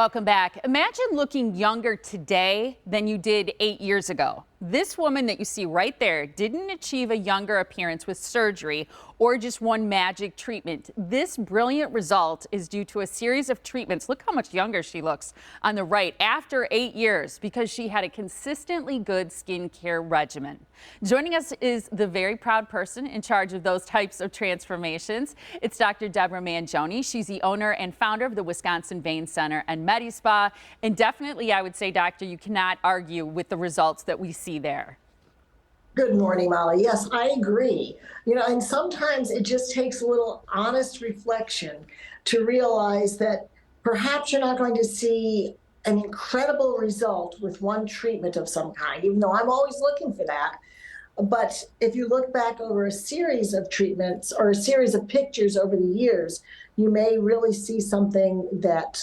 Welcome back. Imagine looking younger today than you did 8 years ago. This woman that you see right there didn't achieve a younger appearance with surgery or just one magic treatment. This brilliant result is due to a series of treatments. Look how much younger she looks on the right after 8 years because she had a consistently good skincare regimen. Joining us is the very proud person in charge of those types of transformations. It's Dr. Deborah Manjoney. She's the owner and founder of the Wisconsin Vein Center and Medi-Spa. And definitely, I would say, doctor, you cannot argue with the results that we see there. Good morning, Molly. Yes, I agree. And sometimes it just takes a little honest reflection to realize that perhaps you're not going to see an incredible result with one treatment of some kind, even though I'm always looking for that. But if you look back over a series of treatments or a series of pictures over the years, you may really see something that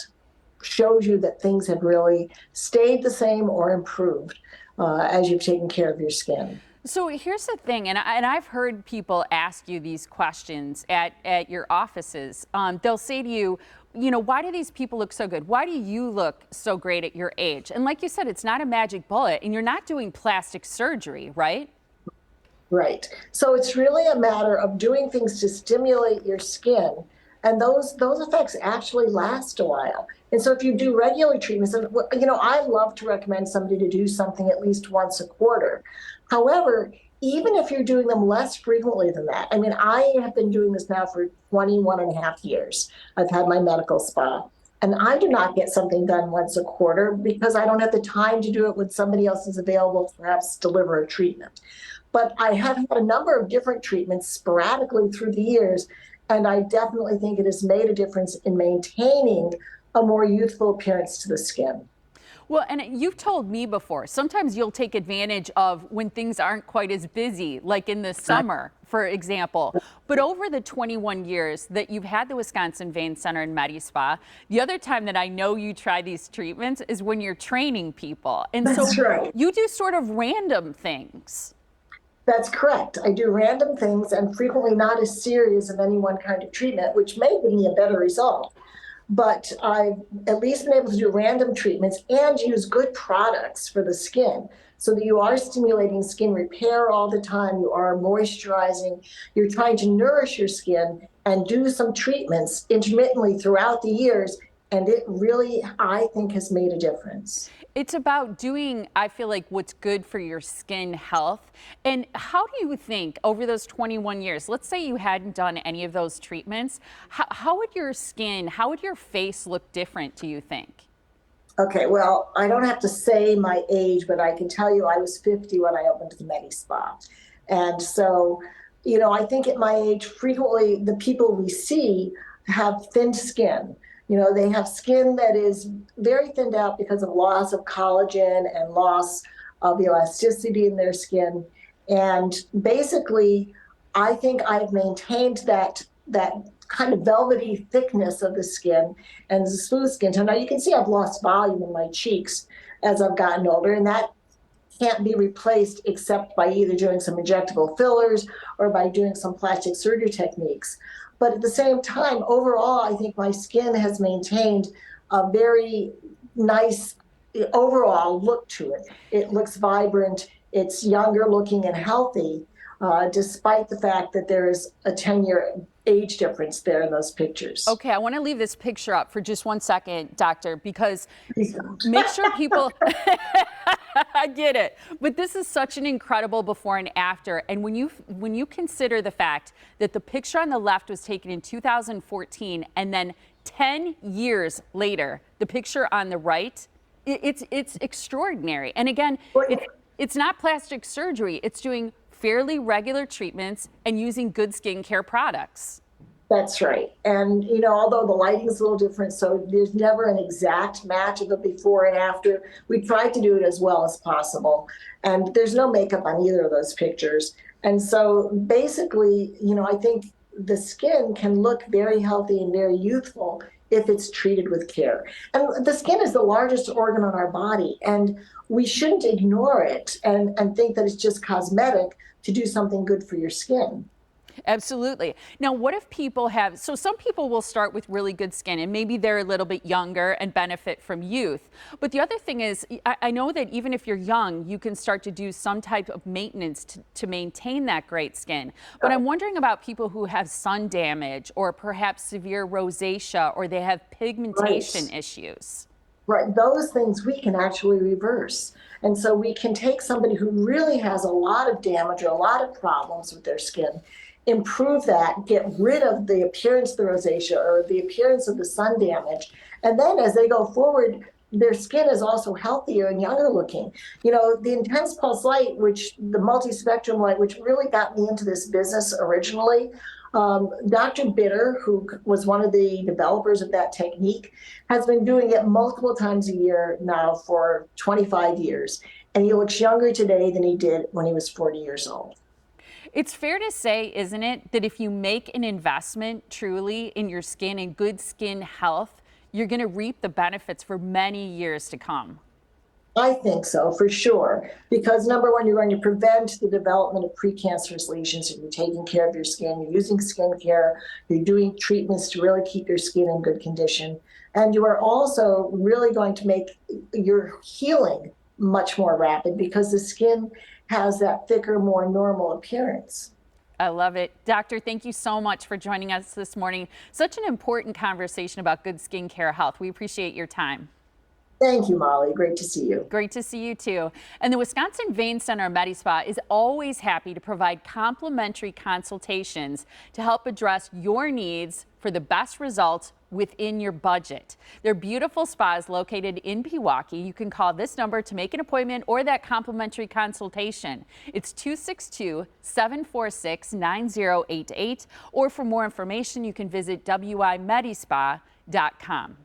shows you that things have really stayed the same or improved as you've taken care of your skin. So here's the thing, and I've heard people ask you these questions at your offices. They'll say to you, why do these people look so good? Why do you look so great at your age? And like you said, it's not a magic bullet, and you're not doing plastic surgery, right? Right. So it's really a matter of doing things to stimulate your skin, and those effects actually last a while. And so if you do regular treatments, and I love to recommend somebody to do something at least once a quarter. However, even if you're doing them less frequently than that, I have been doing this now for 21 and a half years. I've had my medical spa, and I do not get something done once a quarter because I don't have the time to do it when somebody else is available to perhaps deliver a treatment. But I have had a number of different treatments sporadically through the years, and I definitely think it has made a difference in maintaining a more youthful appearance to the skin. Well, and you've told me before, sometimes you'll take advantage of when things aren't quite as busy, like in the summer, for example. But over the 21 years that you've had the Wisconsin Vein Center and Medi-Spa, the other time that I know you try these treatments is when you're training people. And That's so right. You do sort of random things. That's correct. I do random things and frequently not a series of any one kind of treatment, which may give me a better result. But I've at least been able to do random treatments and use good products for the skin so that you are stimulating skin repair all the time, you are moisturizing, you're trying to nourish your skin and do some treatments intermittently throughout the years. And it really, I think, has made a difference. It's about doing, I feel like, what's good for your skin health. And how do you think over those 21 years, let's say you hadn't done any of those treatments, how would your skin, how would your face look different, do you think? Okay, well, I don't have to say my age, but I can tell you I was 50 when I opened the Medi-Spa. And so, I think at my age, frequently the people we see have thin skin. They have skin that is very thinned out because of loss of collagen and loss of elasticity in their skin. And basically, I think I've maintained that kind of velvety thickness of the skin and the smooth skin. So now you can see I've lost volume in my cheeks as I've gotten older, and that can't be replaced except by either doing some injectable fillers or by doing some plastic surgery techniques. But at the same time, overall, I think my skin has maintained a very nice overall look to it. It looks vibrant, it's younger looking and healthy, despite the fact that there is a 10-year age difference there in those pictures. Okay, I want to leave this picture up for just 1 second, doctor, because make sure people, I get it, but this is such an incredible before and after. And when you consider the fact that the picture on the left was taken in 2014 and then 10 years later, the picture on the right, it's extraordinary. And again, it's not plastic surgery. It's doing fairly regular treatments and using good skincare products. That's right. And, although the lighting's a little different, so there's never an exact match of the before and after, we tried to do it as well as possible. And there's no makeup on either of those pictures. And so basically, I think the skin can look very healthy and very youthful if it's treated with care. And the skin is the largest organ on our body, and we shouldn't ignore it and think that it's just cosmetic to do something good for your skin. Absolutely. Now, what if people have, so some people will start with really good skin and maybe they're a little bit younger and benefit from youth. But the other thing is, I know that even if you're young, you can start to do some type of maintenance to maintain that great skin. But I'm wondering about people who have sun damage or perhaps severe rosacea or they have pigmentation Right. issues. Right, those things we can actually reverse. And so we can take somebody who really has a lot of damage or a lot of problems with their skin, improve that, get rid of the appearance of the rosacea or the appearance of the sun damage. And then as they go forward, their skin is also healthier and younger looking. You know, the intense pulse light, which the multi-spectrum light, which really got me into this business originally, Dr. Bitter, who was one of the developers of that technique, has been doing it multiple times a year now for 25 years. And he looks younger today than he did when he was 40 years old. It's fair to say, isn't it, that if you make an investment truly in your skin and good skin health, you're going to reap the benefits for many years to come. I think so, for sure. Because number one, you're going to prevent the development of precancerous lesions if you're taking care of your skin, you're using skincare, you're doing treatments to really keep your skin in good condition. And you are also really going to make your healing much more rapid because the skin has that thicker, more normal appearance. I love it. Doctor, thank you so much for joining us this morning. Such an important conversation about good skincare health. We appreciate your time. Thank you, Molly. Great to see you. Great to see you too. And the Wisconsin Vein Center MediSpa is always happy to provide complimentary consultations to help address your needs for the best results within your budget. Their beautiful spa is located in Pewaukee. You can call this number to make an appointment or that complimentary consultation. It's 262-746-9088. Or for more information, you can visit wimedispa.com.